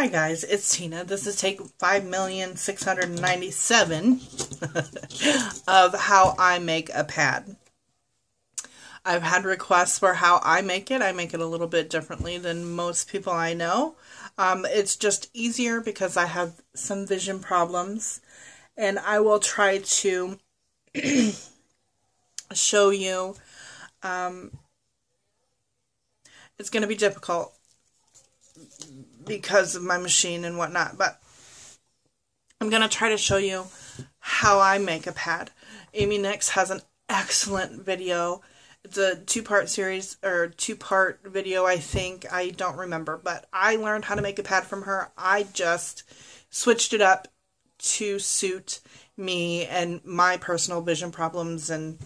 Hi guys, it's Tina. This is take 5,697 of how I make a pad. I've had requests for how I make it. I make it a little bit differently than most people I know. It's just easier because I have some vision problems, and I will try to show you. It's going to be difficult because of my machine and whatnot, but I'm going to try to show you how I make a pad. Amy Nix has an excellent video. It's a two-part series, or two-part video, I think. I don't remember, but I learned how to make a pad from her. I just switched it up to suit me and my personal vision problems and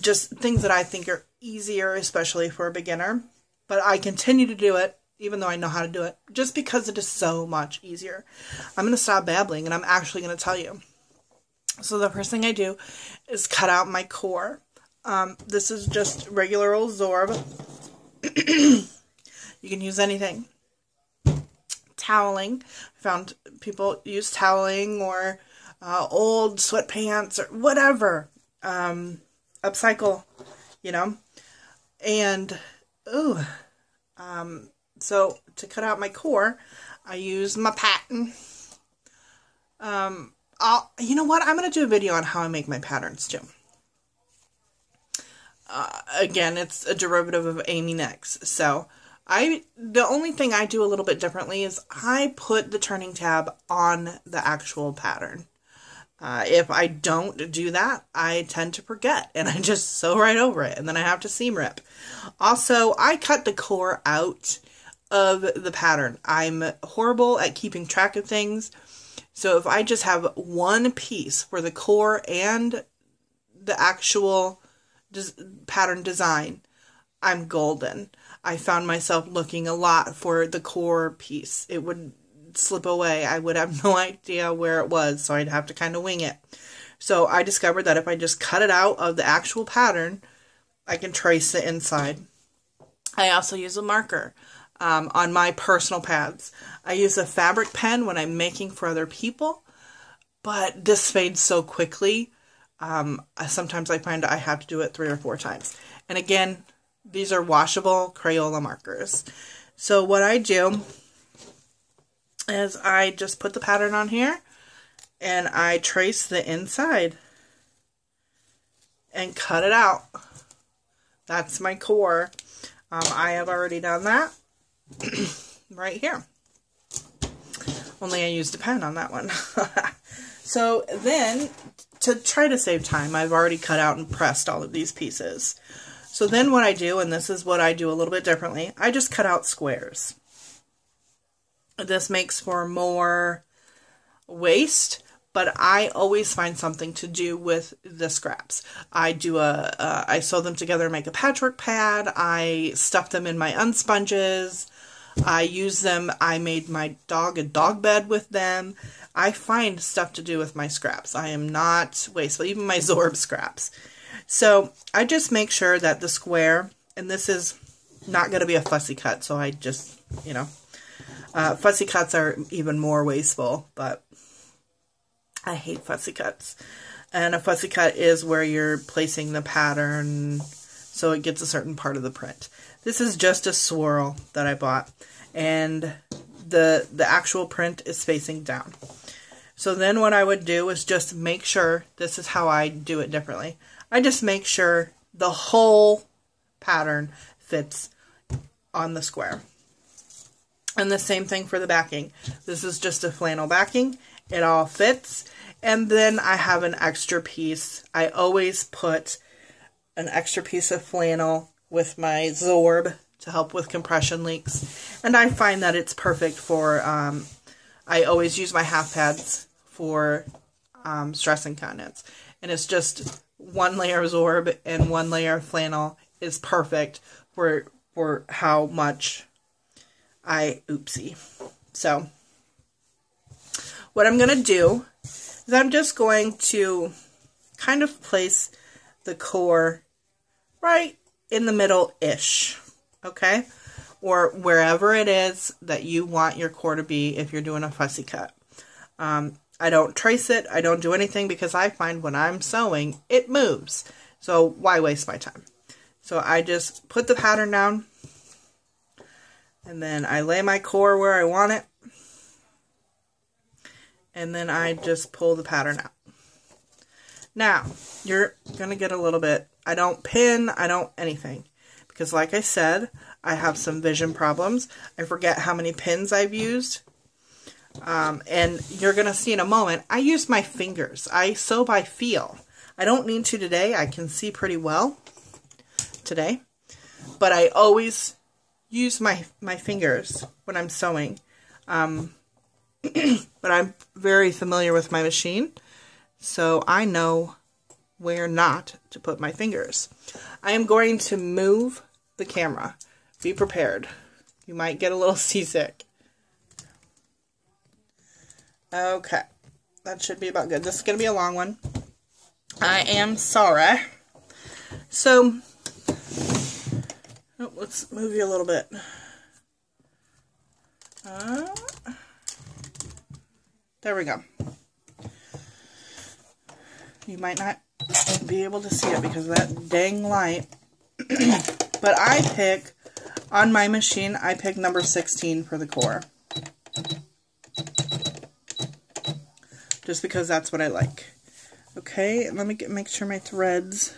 just things that I think are easier, especially for a beginner. But I continue to do it, even though I know how to do it, just because it is so much easier. I'm going to stop babbling, and I'm actually going to tell you. So the first thing I do is cut out my core. This is just regular old Zorb. You can use anything. Toweling. I found people use toweling or old sweatpants or whatever. Upcycle, you know. And, ooh. So to cut out my core, I use my pattern. You know what? I'm going to do a video on how I make my patterns too. Again, it's a derivative of Amy Nix. So the only thing I do a little bit differently is I put the turning tab on the actual pattern. If I don't do that, I tend to forget, and I just sew right over it, and then I have to seam rip. Also, I cut the core out of the pattern. I'm horrible at keeping track of things, so if I just have one piece for the core and the actual pattern design, I'm golden. I found myself looking a lot for the core piece. It would slip away. I would have no idea where it was, so I'd have to kind of wing it. So I discovered that if I just cut it out of the actual pattern, I can trace the inside. I also use a marker on my personal pads. I use a fabric pen when I'm making for other people, but this fades so quickly. Sometimes I find I have to do it 3 or 4 times. And again, these are washable Crayola markers. So what I do is I just put the pattern on here and I trace the inside and cut it out. That's my core. I have already done that right here. Only I used a pen on that one. So then, to try to save time, I've already cut out and pressed all of these pieces. So then what I do, and this is what I do a little bit differently, I just cut out squares. This makes for more waste, but I always find something to do with the scraps. I do I sew them together and make a patchwork pad. I stuff them in my unsponges. I use them. I made my dog a dog bed with them. I find stuff to do with my scraps. I am not wasteful, even my Zorb scraps. So I just make sure that the square, and this is not going to be a fussy cut, so I just, you know, fussy cuts are even more wasteful, but I hate fussy cuts. And a fussy cut is where you're placing the pattern so it gets a certain part of the print. This is just a swirl that I bought, and the actual print is facing down. So then what I would do is just make sure, this is how I do it differently. I just make sure the whole pattern fits on the square. And the same thing for the backing. This is just a flannel backing. It all fits. And then I have an extra piece. I always put an extra piece of flannel with my Zorb to help with compression leaks. And I find that it's perfect for, I always use my half pads for stress incontinence. And it's just one layer of Zorb and one layer of flannel is perfect for how much oopsie. So what I'm going to do is I'm just going to kind of place the core right in the middle-ish, okay? or wherever it is that you want your core to be if you're doing a fussy cut. I don't trace it. I don't do anything because I find when I'm sewing, it moves. So why waste my time? So I just put the pattern down and then I lay my core where I want it. And then I just pull the pattern out. Now, you're going to get a little bit, I don't pin, I don't anything. Because like I said, I have some vision problems. I forget how many pins I've used. And you're going to see in a moment, I use my fingers. I sew by feel. I don't need to today. I can see pretty well today. But I always use my fingers when I'm sewing. But I'm very familiar with my machine, so I know where not to put my fingers. I am going to move the camera. Be prepared. You might get a little seasick. Okay, that should be about good. This is going to be a long one. I am sorry. So, let's move you a little bit. There we go. You might not be able to see it because of that dang light. But I pick, on my machine, I pick number 16 for the core. Just because that's what I like. Okay, let me make sure my threads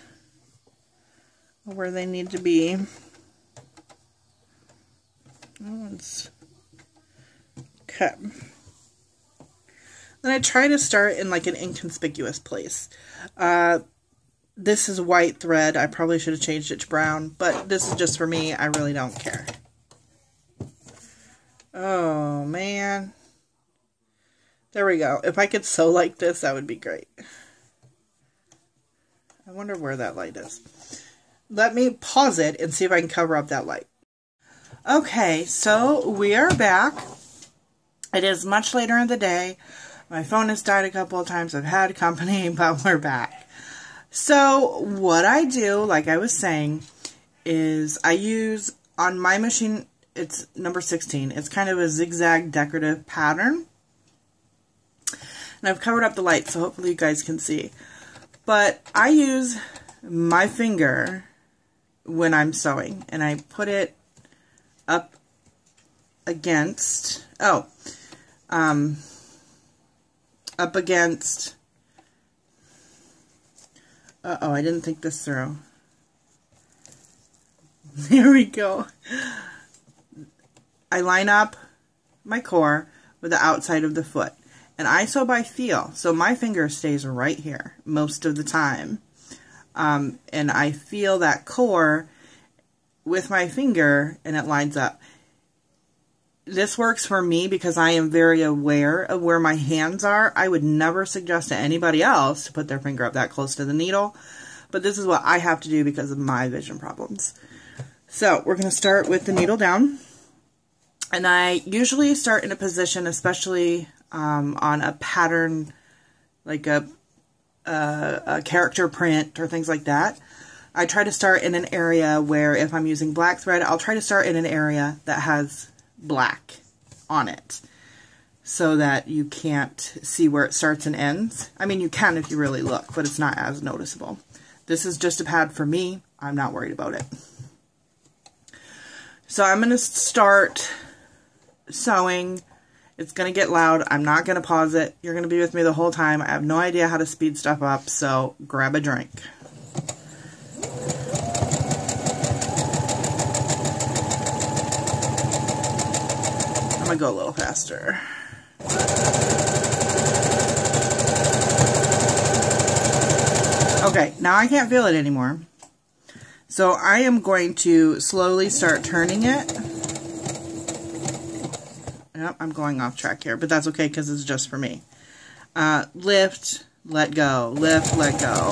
are where they need to be. Okay. Then I try to start in like an inconspicuous place. This is white thread. I probably should have changed it to brown, but this is just for me. I really don't care. Oh, man. There we go. If I could sew like this, that would be great. I wonder where that light is. Let me pause it and see if I can cover up that light. Okay, so we are back. It is much later in the day. My phone has died a couple of times. I've had company, but we're back. So what I do, like I was saying, is I use, on my machine, it's number 16. It's kind of a zigzag decorative pattern. And I've covered up the light, so hopefully you guys can see. But I use my finger when I'm sewing. And I put it up against, up against, uh-oh, I didn't think this through. There we go. I line up my core with the outside of the foot. And I sew by feel, so my finger stays right here most of the time. And I feel that core with my finger, and it lines up. This works for me because I am very aware of where my hands are. I would never suggest to anybody else to put their finger up that close to the needle. But this is what I have to do because of my vision problems. So, we're going to start with the needle down. And I usually start in a position, especially on a pattern, like a character print or things like that. I try to start in an area where if I'm using black thread, I'll try to start in an area that has black on it so that you can't see where it starts and ends. I mean, you can if you really look, but it's not as noticeable. This is just a pad for me. I'm not worried about it. So I'm going to start sewing. It's going to get loud. I'm not going to pause it. You're going to be with me the whole time. I have no idea how to speed stuff up, so grab a drink. I'm going to go a little faster. Okay, now I can't feel it anymore. So I am going to slowly start turning it. Yep, I'm going off track here, but that's okay because it's just for me. Lift, let go. Lift, let go.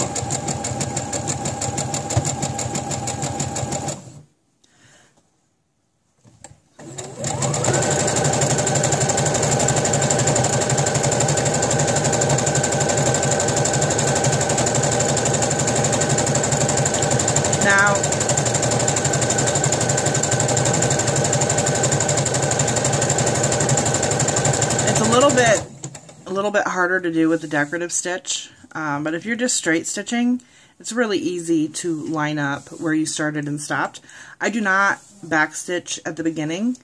little bit harder to do with the decorative stitch, but if you're just straight stitching, it's really easy to line up where you started and stopped. I do not backstitch at the beginning,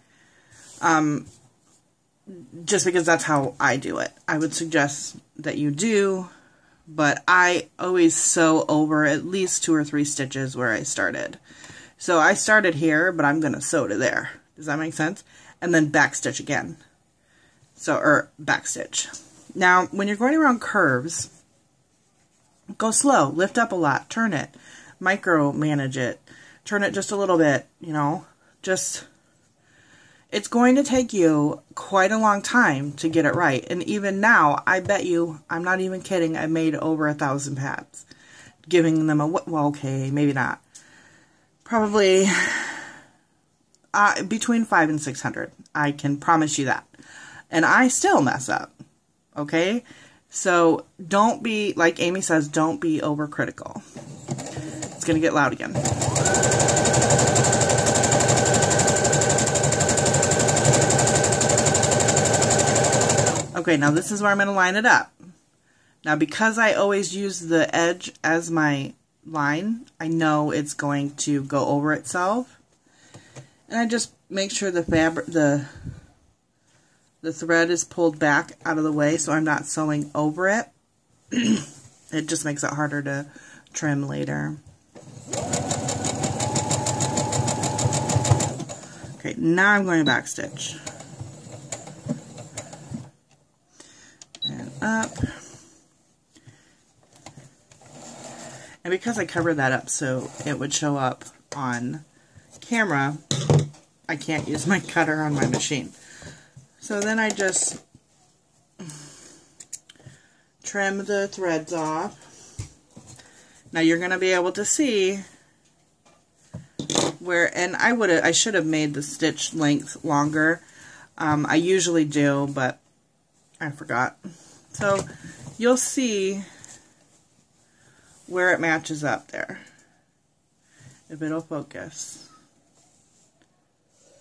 just because that's how I do it. I would suggest that you do, but I always sew over at least 2 or 3 stitches where I started. So I started here, but I'm going to sew to there. Does that make sense? And then backstitch again. So, or backstitch. Now, when you're going around curves, go slow, lift up a lot, turn it, micromanage it, turn it just a little bit, you know, just, it's going to take you quite a long time to get it right. And even now, I bet you, I'm not even kidding, I made over 1,000 pads, giving them a, well, okay, maybe not. Probably between 500 and 600. I can promise you that. And I still mess up. Okay? So don't be, like Amy says, don't be overcritical. It's going to get loud again. Okay, now this is where I'm going to line it up. Now because I always use the edge as my line, I know it's going to go over itself, and I just make sure the fabric, the thread is pulled back out of the way so I'm not sewing over it. It just makes it harder to trim later. Okay, now I'm going to backstitch and up. And because I covered that up so it would show up on camera, I can't use my cutter on my machine. So then I just trim the threads off. Now you're going to be able to see where, and I should have made the stitch length longer. I usually do, but I forgot. So you'll see where it matches up there, if it'll focus.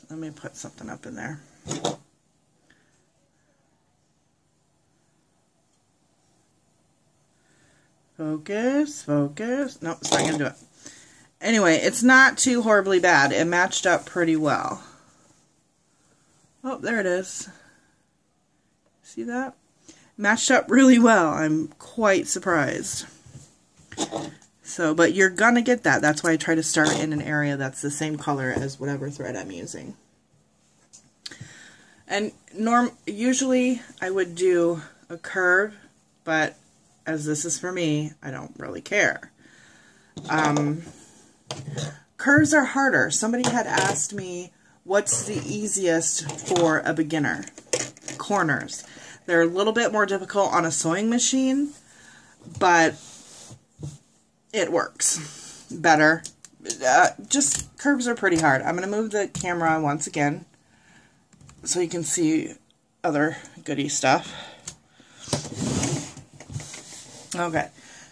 Let me put something up in there. Focus, focus. Nope, it's not going to do it. Anyway, it's not too horribly bad. It matched up pretty well. Oh, there it is. See that? Matched up really well. I'm quite surprised. So, but you're gonna get that. That's why I try to start in an area that's the same color as whatever thread I'm using. And usually I would do a curve, but as this is for me, I don't really care. Curves are harder. Somebody had asked me, what's the easiest for a beginner? Corners. They're a little bit more difficult on a sewing machine, but it works better. Just curves are pretty hard. I'm going to move the camera once again so you can see other goody stuff. Okay,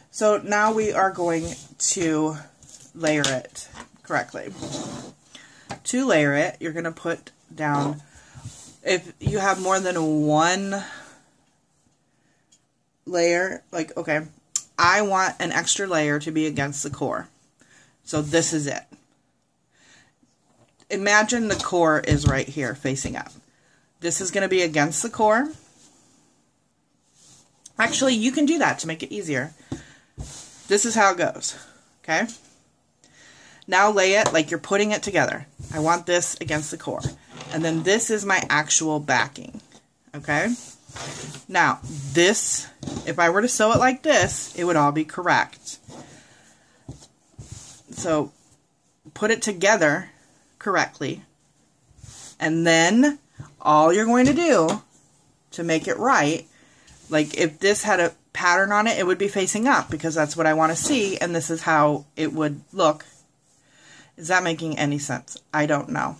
so now we are going to layer it correctly. To layer it, you're going to put down, if you have more than one layer, like, okay, I want an extra layer to be against the core. So this is it. Imagine the core is right here facing up. This is going to be against the core. Actually, you can do that to make it easier. This is how it goes. Okay? Now lay it like you're putting it together. I want this against the core. And then this is my actual backing. Okay? Now, this, if I were to sew it like this, it would all be correct. So, put it together correctly. And then, all you're going to do to make it right, like if this had a pattern on it, it would be facing up because that's what I want to see, and this is how it would look. Is that making any sense? I don't know.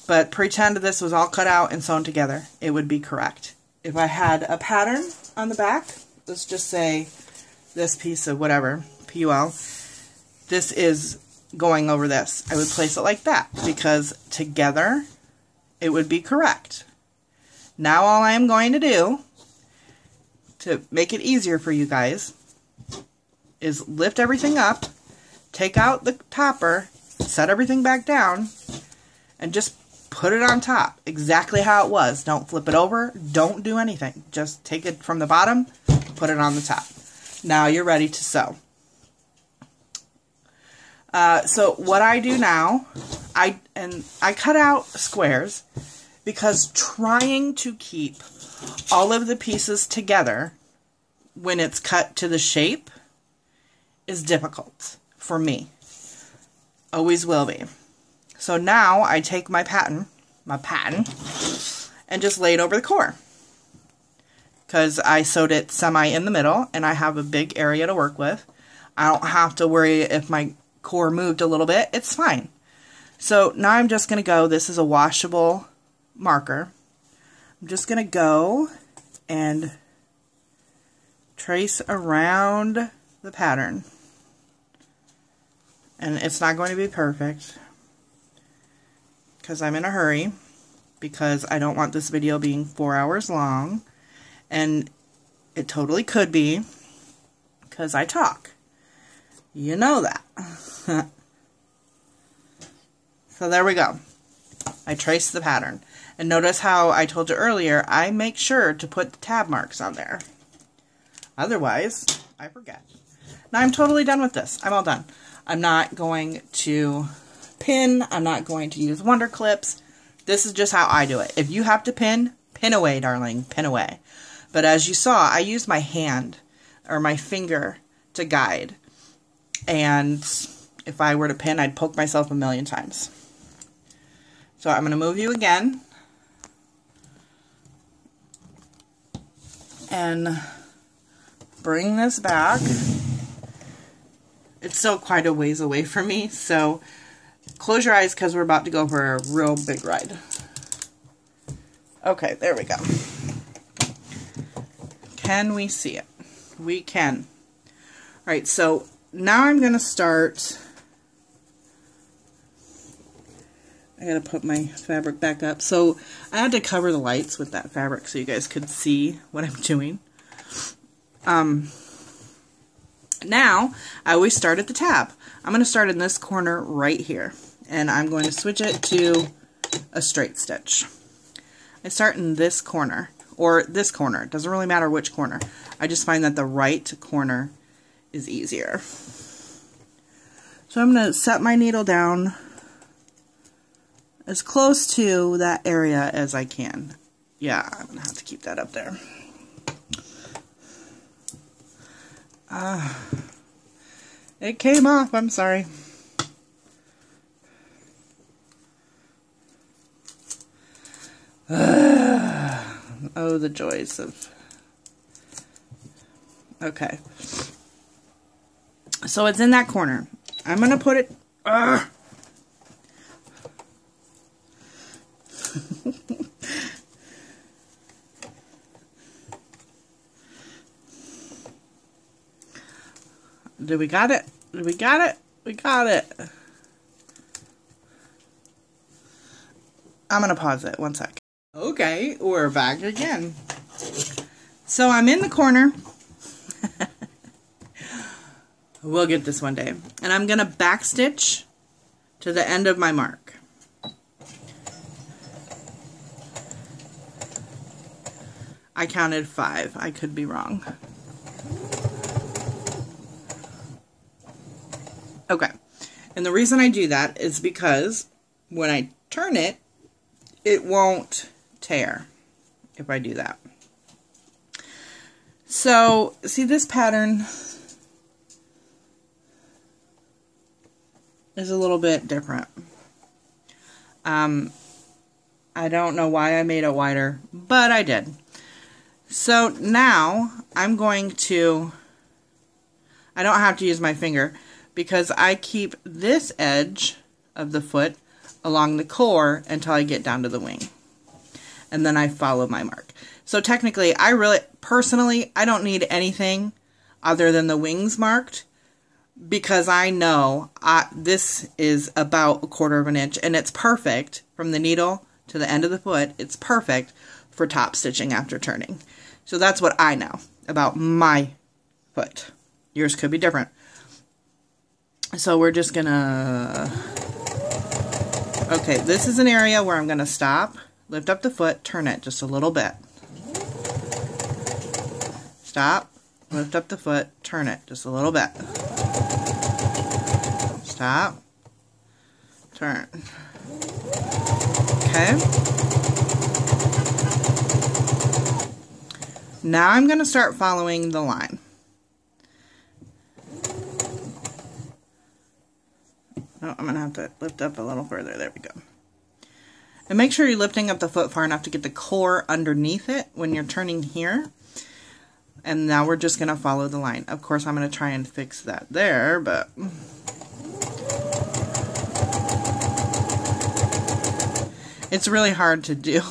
But pretend this was all cut out and sewn together. It would be correct. If I had a pattern on the back, let's just say this piece of whatever, PUL, this is going over this. I would place it like that because together it would be correct. Now all I am going to do, to make it easier for you guys, is lift everything up, take out the topper, set everything back down, and just put it on top exactly how it was. Don't flip it over, don't do anything. Just take it from the bottom, put it on the top. Now you're ready to sew. So what I do now, I cut out squares because trying to keep all of the pieces together when it's cut to the shape is difficult for me. Always will be. So now I take my pattern, and just lay it over the core. Because I sewed it semi in the middle and I have a big area to work with. I don't have to worry if my core moved a little bit. It's fine. So now I'm just going to go, this is a washable marker. I'm just going to go and trace around the pattern. And it's not going to be perfect because I'm in a hurry, because I don't want this video being 4 hours long, and it totally could be because I talk. You know that. So there we go. I traced the pattern. And notice how I told you earlier, I make sure to put the tab marks on there. Otherwise, I forget. Now I'm totally done with this. I'm all done. I'm not going to pin. I'm not going to use Wonder Clips. This is just how I do it. If you have to pin, pin away, darling. Pin away. But as you saw, I use my hand or my finger to guide. And if I were to pin, I'd poke myself a million times. So I'm going to move you again. And bring this back. It's still quite a ways away from me, so close your eyes because we're about to go for a real big ride. Okay, there we go. Can we see it? We can. Alright, so now I'm going to start. I gotta put my fabric back up. So I had to cover the lights with that fabric so you guys could see what I'm doing. Now, I always start at the tab. I'm going to start in this corner right here. And I'm going to switch it to a straight stitch. I start in this corner, or this corner. It doesn't really matter which corner. I just find that the right corner is easier. So I'm going to set my needle down as close to that area as I can. Yeah, I'm going to have to keep that up there. It came off, I'm sorry. Oh, the joys of... Okay. So it's in that corner. I'm going to put it... Did we got it? Did we got it? We got it. I'm going to pause it. 1 sec. Okay, we're back again. So I'm in the corner. We'll get this one day. And I'm going to backstitch to the end of my mark. I counted 5. I could be wrong. Okay, and the reason I do that is because when I turn it, it won't tear if I do that. So, see, this pattern is a little bit different. I don't know why I made it wider, but I did. So now I'm going to, I don't have to use my finger, because I keep this edge of the foot along the core until I get down to the wing. And then I follow my mark. So technically, personally, I don't need anything other than the wings marked, because I know this is about 1/4 of an inch, and it's perfect from the needle to the end of the foot. It's perfect for top stitching after turning. So that's what I know about my foot. Yours could be different. So we're just gonna, okay, this is an area where I'm gonna stop, lift up the foot, turn it just a little bit. Stop, lift up the foot, turn it just a little bit. Stop, turn. Okay. Now I'm going to start following the line. Oh, I'm going to have to lift up a little further. There we go. And make sure you're lifting up the foot far enough to get the core underneath it when you're turning here. And now we're just going to follow the line. Of course, I'm going to try and fix that there, but it's really hard to do.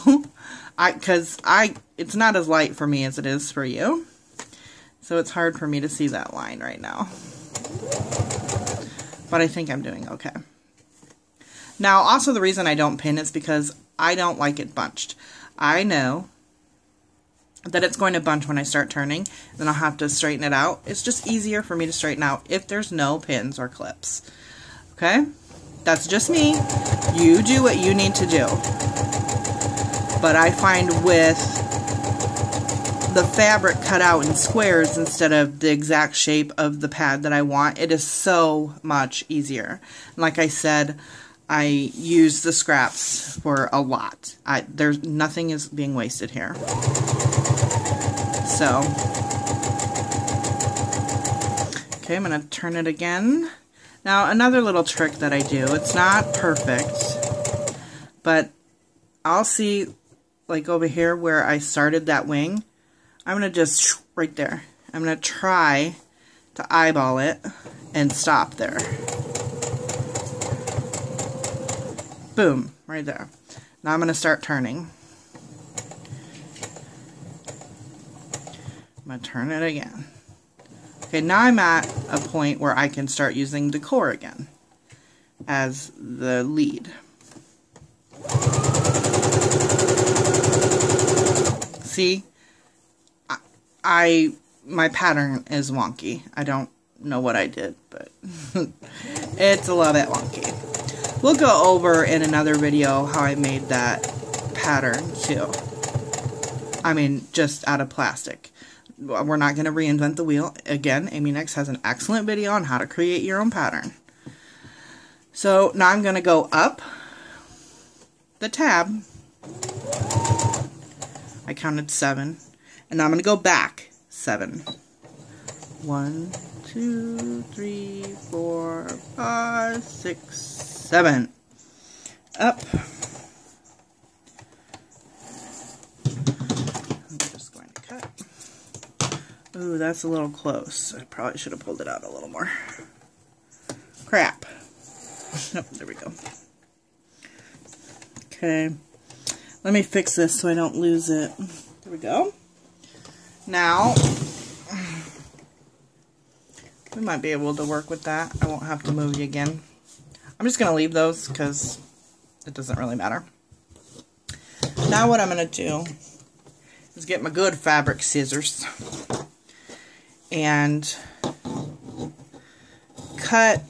Because it's not as light for me as it is for you. So it's hard for me to see that line right now. But I think I'm doing okay. Now, also the reason I don't pin is because I don't like it bunched. I know that it's going to bunch when I start turning, then I'll have to straighten it out. It's just easier for me to straighten out if there's no pins or clips. Okay? That's just me. You do what you need to do. But I find with the fabric cut out in squares instead of the exact shape of the pad that I want, it is so much easier. And like I said, I use the scraps for a lot. There's nothing is being wasted here. So, okay, I'm going to turn it again. Now, another little trick that I do, it's not perfect, but I'll see, like over here where I started that wing, I'm going to just, right there, I'm going to try to eyeball it and stop there. Boom, right there. Now I'm going to start turning. I'm going to turn it again. Okay, now I'm at a point where I can start using the core again as the lead. See, my pattern is wonky. I don't know what I did, but it's a little bit wonky. We'll go over in another video how I made that pattern too. I mean, just out of plastic. We're not going to reinvent the wheel. Again, Amy Next has an excellent video on how to create your own pattern. So now I'm going to go up the tab. I counted 7. And now I'm going to go back 7. 1, 2, 3, 4, 5, 6, 7. Up. I'm just going to cut. Ooh, that's a little close. I probably should have pulled it out a little more. Crap. Nope, there we go. Okay. Let me fix this so I don't lose it. There we go. Now, we might be able to work with that. I won't have to move you again. I'm just going to leave those because it doesn't really matter. Now what I'm going to do is get my good fabric scissors and cut.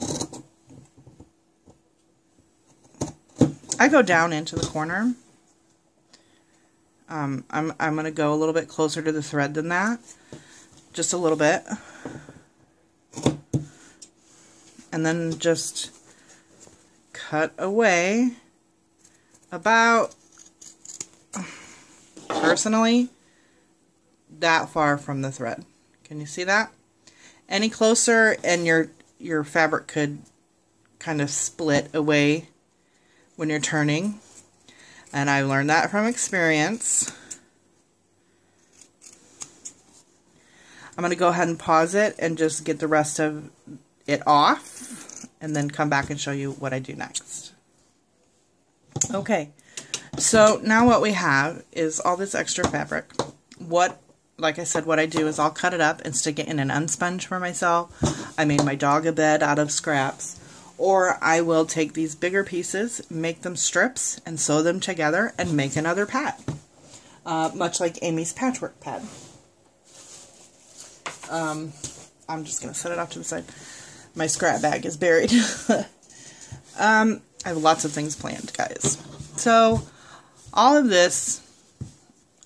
I go down into the corner. I'm going to go a little bit closer to the thread than that. Just a little bit. And then just cut away about, personally, that far from the thread. Can you see that? Any closer and your fabric could kind of split away when you're turning. And I learned that from experience. I'm going to go ahead and pause it and just get the rest of it off and then come back and show you what I do next. Okay, so now what we have is all this extra fabric. Like I said, what I do is I'll cut it up and stick it in an unsponge for myself. I made my dog a bed out of scraps. Or I will take these bigger pieces, make them strips, and sew them together and make another pad. much like Amy's patchwork pad. I'm just going to set it off to the side. My scrap bag is buried. I have lots of things planned, guys. So, all of this,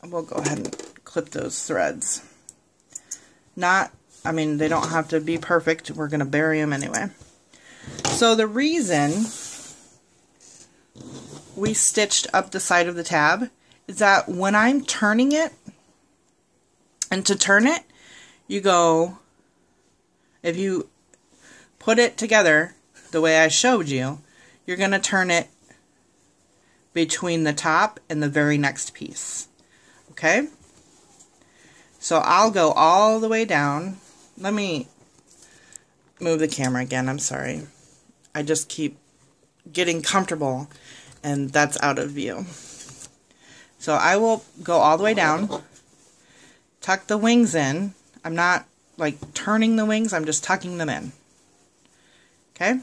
we'll go ahead and clip those threads. I mean, they don't have to be perfect. We're going to bury them anyway. So, the reason we stitched up the side of the tab is that when I'm turning it, and to turn it, you go, if you put it together the way I showed you, you're going to turn it between the top and the very next piece. Okay? So I'll go all the way down. Let me move the camera again. I'm sorry. I just keep getting comfortable and that's out of view. So I will go all the way down, tuck the wings in. I'm not like turning the wings, I'm just tucking them in. Okay?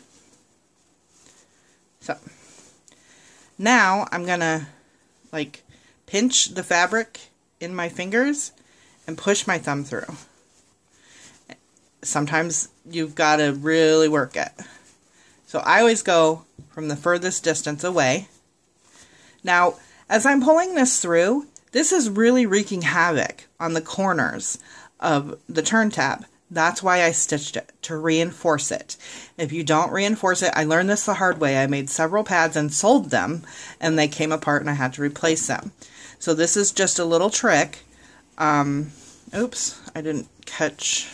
So now I'm gonna like pinch the fabric in my fingers and push my thumb through. Sometimes you've got to really work it. So I always go from the furthest distance away. Now, as I'm pulling this through, this is really wreaking havoc on the corners of the turn tab. That's why I stitched it, to reinforce it. If you don't reinforce it, I learned this the hard way. I made several pads and sold them, and they came apart and I had to replace them. So this is just a little trick. Oops, I didn't catch,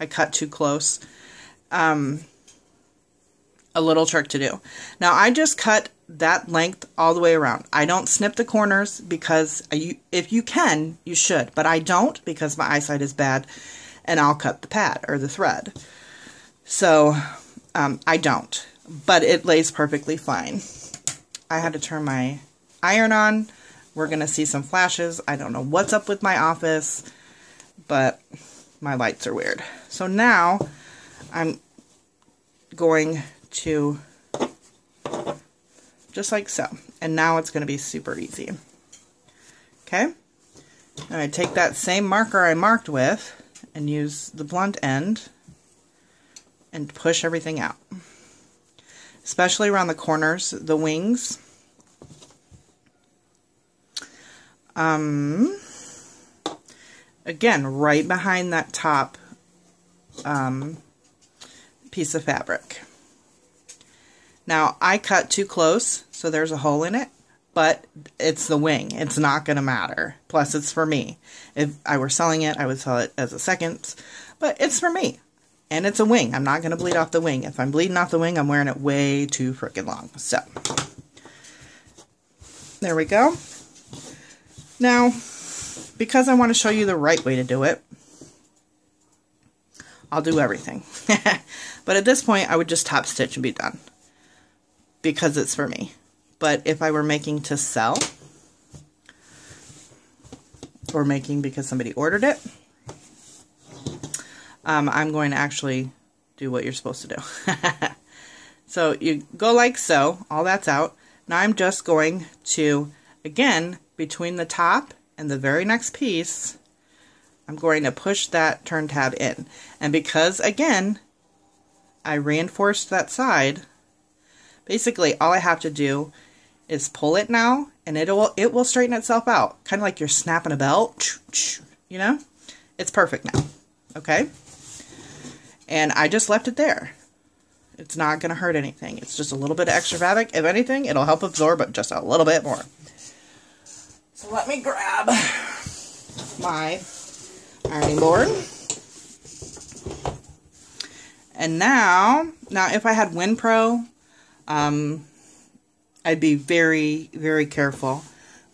I cut too close. A little trick to do. Now I just cut that length all the way around. I don't snip the corners because if you can, you should, but I don't because my eyesight is bad and I'll cut the pad or the thread. So I don't, but it lays perfectly fine. I had to turn my iron on. We're going to see some flashes. I don't know what's up with my office, but my lights are weird. So now I'm going to just like so. And now it's going to be super easy. Okay? And I take that same marker I marked with and use the blunt end and push everything out. Especially around the corners, the wings. Again, right behind that top piece of fabric. Now, I cut too close, so there's a hole in it, but it's the wing. It's not going to matter. Plus, it's for me. If I were selling it, I would sell it as a second, but it's for me. And it's a wing. I'm not going to bleed off the wing. If I'm bleeding off the wing, I'm wearing it way too freaking long. So, there we go. Now, because I want to show you the right way to do it, I'll do everything. But at this point, I would just top stitch and be done. Because it's for me. But if I were making to sell, or making because somebody ordered it, I'm going to actually do what you're supposed to do. So you go like so, all that's out. Now I'm just going to, again, between the top and the very next piece, I'm going to push that turn tab in. And because, again, I reinforced that side, basically all I have to do is pull it now, and it will straighten itself out. Kind of like you're snapping a belt, you know? It's perfect now, okay? And I just left it there. It's not going to hurt anything. It's just a little bit of extra fabric. If anything, it'll help absorb it just a little bit more. So let me grab my ironing board. And now if I had WinPro, I'd be very, very careful.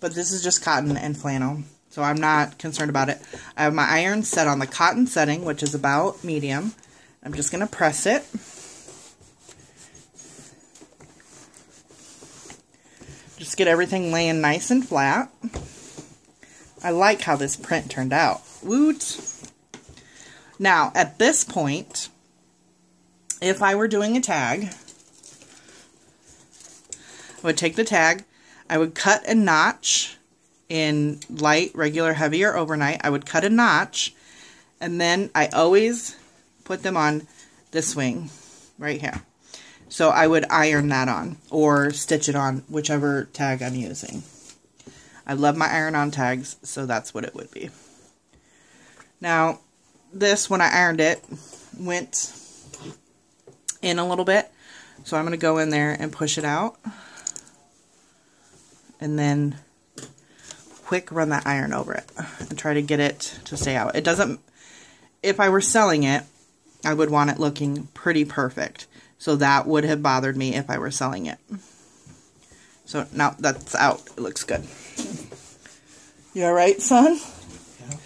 But this is just cotton and flannel, so I'm not concerned about it. I have my iron set on the cotton setting, which is about medium. I'm just going to press it. Just get everything laying nice and flat. I like how this print turned out. Woot! Now, at this point, if I were doing a tag, I would take the tag, I would cut a notch in light, regular, heavy, or overnight. I would cut a notch, and then I always put them on this wing right here. So I would iron that on or stitch it on, whichever tag I'm using. I love my iron-on tags, so that's what it would be. Now, this, when I ironed it, went in a little bit. So I'm going to go in there and push it out. And then quick run that iron over it and try to get it to stay out. It doesn't, if I were selling it, I would want it looking pretty perfect. So that would have bothered me if I were selling it. So now that's out. It looks good. You alright, son? Yeah.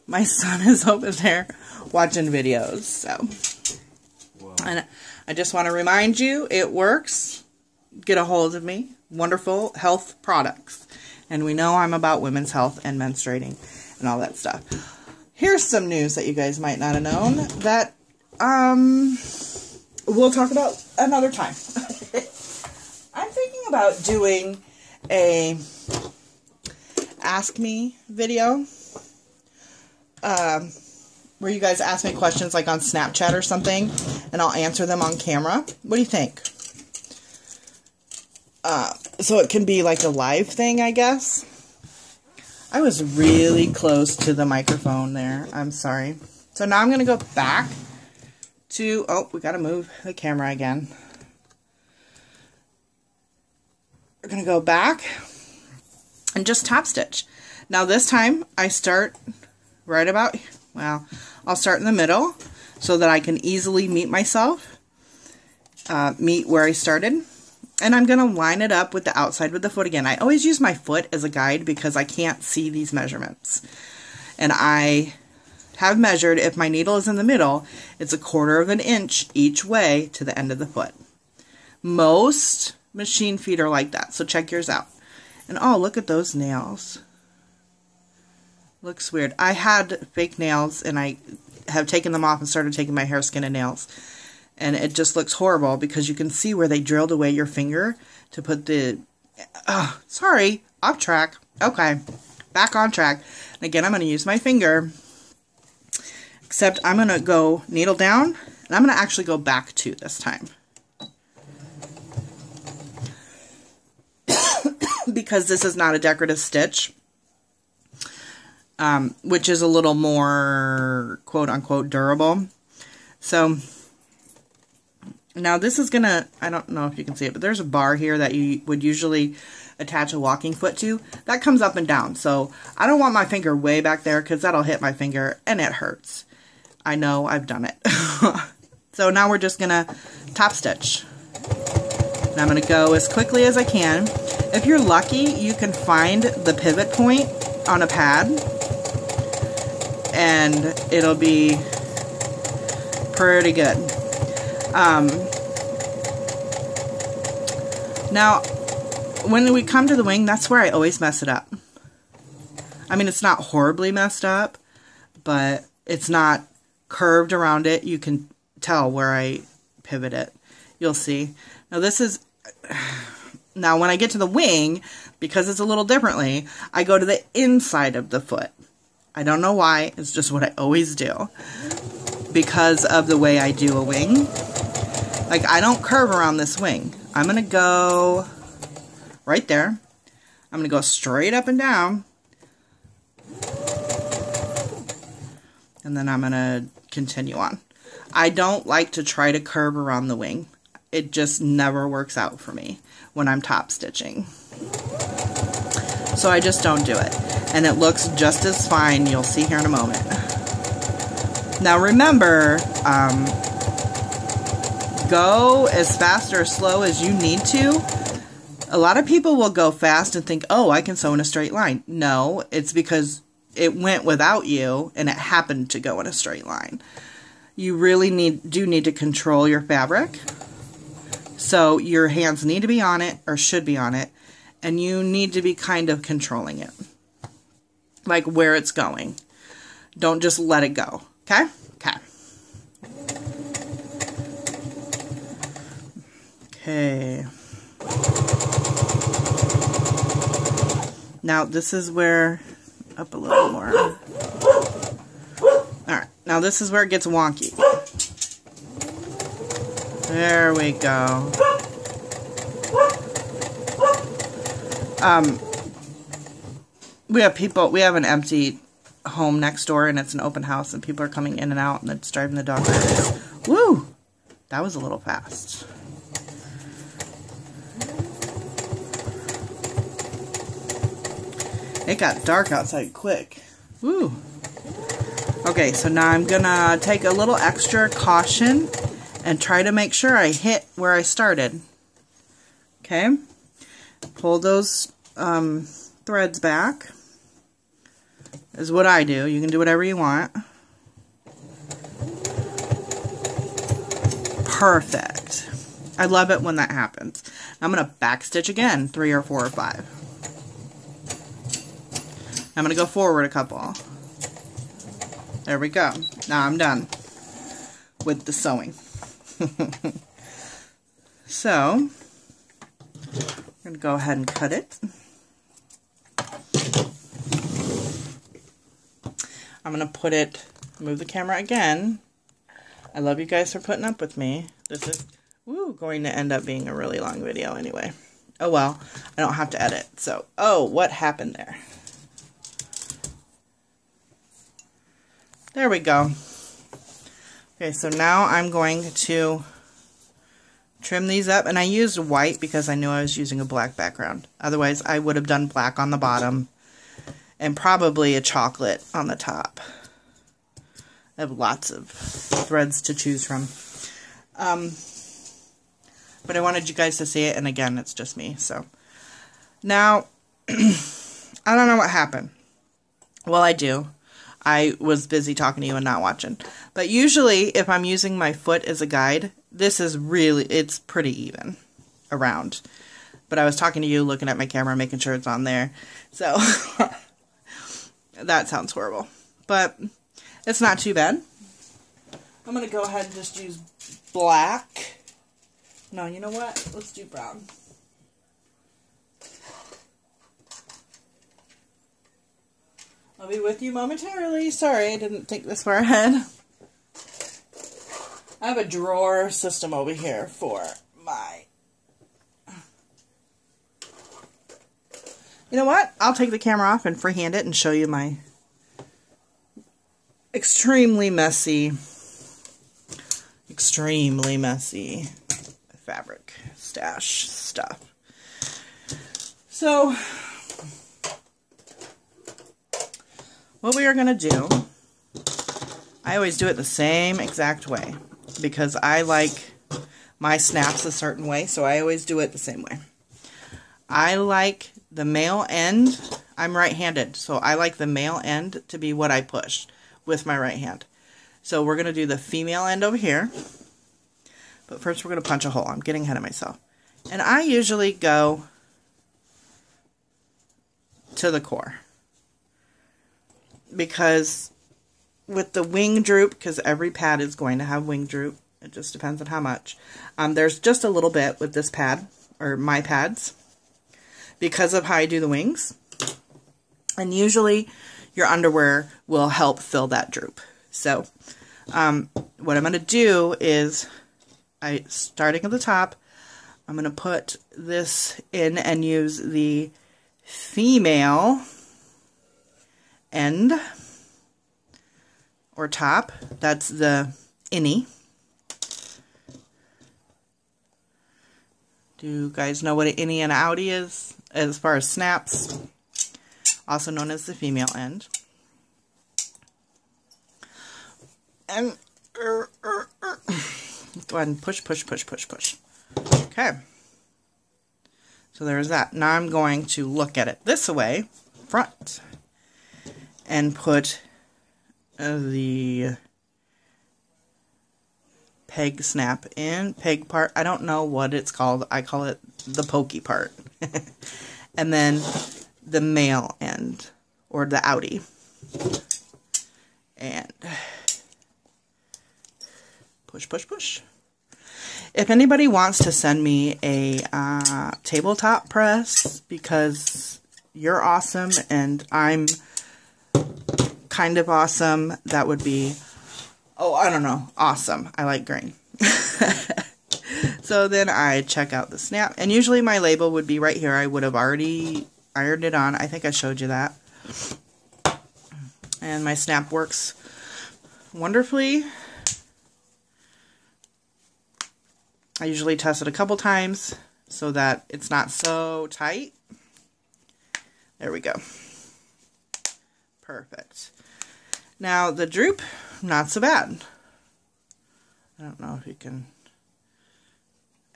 My son is over there watching videos. So, wow. And I just want to remind you, it works. Get a hold of me. Wonderful health products. And we know I'm about women's health and menstruating and all that stuff. Here's some news that you guys might not have known that we'll talk about another time. I'm thinking about doing a Ask Me video where you guys ask me questions like on Snapchat or something, and I'll answer them on camera. What do you think? So it can be like a live thing, I guess. I was really close to the microphone there. I'm sorry. So now I'm going to go back to... Oh, we got to move the camera again. We're going to go back and just top stitch. Now this time I start right about... Well, I'll start in the middle so that I can easily meet myself. Meet where I started. And I'm going to line it up with the outside with the foot again. I always use my foot as a guide because I can't see these measurements. And I have measured, if my needle is in the middle, it's 1/4 of an inch each way to the end of the foot. Most machine feet are like that, so check yours out. And oh, look at those nails. Looks weird. I had fake nails and I have taken them off and started taking my hair, skin, and nails. And it just looks horrible because you can see where they drilled away your finger to put the... sorry, off track. Okay, back on track. And again, I'm going to use my finger. Except I'm going to go needle down, and I'm going to actually go back 2 this time. Because this is not a decorative stitch. Which is a little more quote-unquote durable. So... Now this is gonna, I don't know if you can see it, but there's a bar here that you would usually attach a walking foot to. That comes up and down, so I don't want my finger way back there because that'll hit my finger and it hurts. I know, I've done it. So now we're just gonna top stitch. And I'm gonna go as quickly as I can. If you're lucky, you can find the pivot point on a pad and it'll be pretty good. Now, when we come to the wing, that's where I always mess it up. I mean, it's not horribly messed up, but it's not curved around it. You can tell where I pivot it. You'll see. Now, this is... Now, when I get to the wing, because it's a little differently, I go to the inside of the foot. I don't know why. It's just what I always do. Because of the way I do a wing. Like, I don't curve around this wing. I'm going to go right there. I'm going to go straight up and down. And then I'm going to continue on. I don't like to try to curve around the wing. It just never works out for me when I'm top stitching. So I just don't do it. And it looks just as fine. You'll see here in a moment. Now remember, go as fast or slow as you need to. A lot of people will go fast and think, oh, I can sew in a straight line. No, it's because it went without you and it happened to go in a straight line. You really do need to control your fabric. So your hands need to be on it, or should be on it, and you need to be kind of controlling it. Like where it's going. Don't just let it go. Okay? Okay. Okay. Now this is where, up a little more. Alright, now this is where it gets wonky. There we go. We have an empty home next door, and it's an open house, and people are coming in and out, and it's driving the dog crazy. Woo! That was a little fast. It got dark outside quick. Woo! Okay, so now I'm gonna take a little extra caution and try to make sure I hit where I started. Okay? Pull those threads back. Is what I do. You can do whatever you want. Perfect. I love it when that happens. I'm going to backstitch again, 3 or 4 or 5. I'm going to go forward a couple. There we go. Now I'm done with the sewing. So, I'm going to go ahead and cut it. I'm going to put it, move the camera again. I love you guys for putting up with me. This is going to end up being a really long video anyway. Oh well, I don't have to edit. So, oh, what happened there? There we go. Okay, so now I'm going to trim these up. And I used white because I knew I was using a black background. Otherwise, I would have done black on the bottom. And probably a chocolate on the top. I have lots of threads to choose from. But I wanted you guys to see it, and again, it's just me. So now, I don't know what happened. Well, I do. I was busy talking to you and not watching. But usually, if I'm using my foot as a guide, this is really, it's pretty even around. But I was talking to you, looking at my camera, making sure it's on there. So... that sounds horrible, but it's not too bad. I'm going to go ahead and just use black. No, you know what? Let's do brown. I'll be with you momentarily. Sorry, I didn't think this far ahead. I have a drawer system over here for my... You know what? I'll take the camera off and freehand it and show you my extremely messy fabric stash stuff. So, what we are going to do, I always do it the same exact way because I like my snaps a certain way, so I always do it the same way. I like the male end, I'm right-handed, so I like the male end to be what I push with my right hand. So we're going to do the female end over here. But first we're going to punch a hole. I'm getting ahead of myself. And I usually go to the core. Because with the wing droop, because every pad is going to have wing droop, it just depends on how much. There's just a little bit with this pad, or my pads, because of how I do the wings. And usually your underwear will help fill that droop. So what I'm going to do is, starting at the top, I'm going to put this in and use the female end or top. That's the innie. Do you guys know what an innie and an outie is as far as snaps? Also known as the female end. And go ahead and push, push, push, push, push. Okay. So there's that. Now I'm going to look at it this way, front, and put the peg snap in, peg part. I don't know what it's called. I call it the pokey part. And then the male end, or the outie. And push, push, push. If anybody wants to send me a tabletop press, because you're awesome and I'm kind of awesome, that would be, oh, I don't know, awesome. I like green. So then I check out the snap, and usually my label would be right here. I would have already ironed it on. I think I showed you that. And my snap works wonderfully. I usually test it a couple times so that it's not so tight. There we go. Perfect. Now the droop, not so bad. I don't know if you can...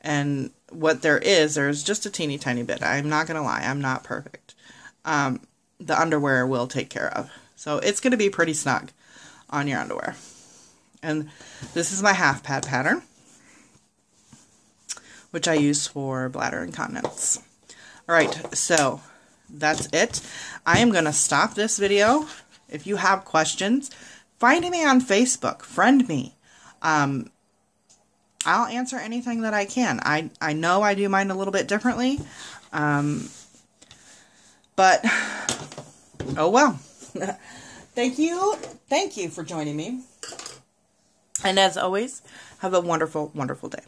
And what there's just a teeny tiny bit. I'm not going to lie, I'm not perfect. The underwear will take care of. So it's going to be pretty snug on your underwear. And this is my half pad pattern, which I use for bladder incontinence. Alright, so that's it. I am going to stop this video. If you have questions, find me on Facebook. Friend me. I'll answer anything that I can. I know I do mine a little bit differently. But, oh well. Thank you for joining me. And as always, have a wonderful, wonderful day.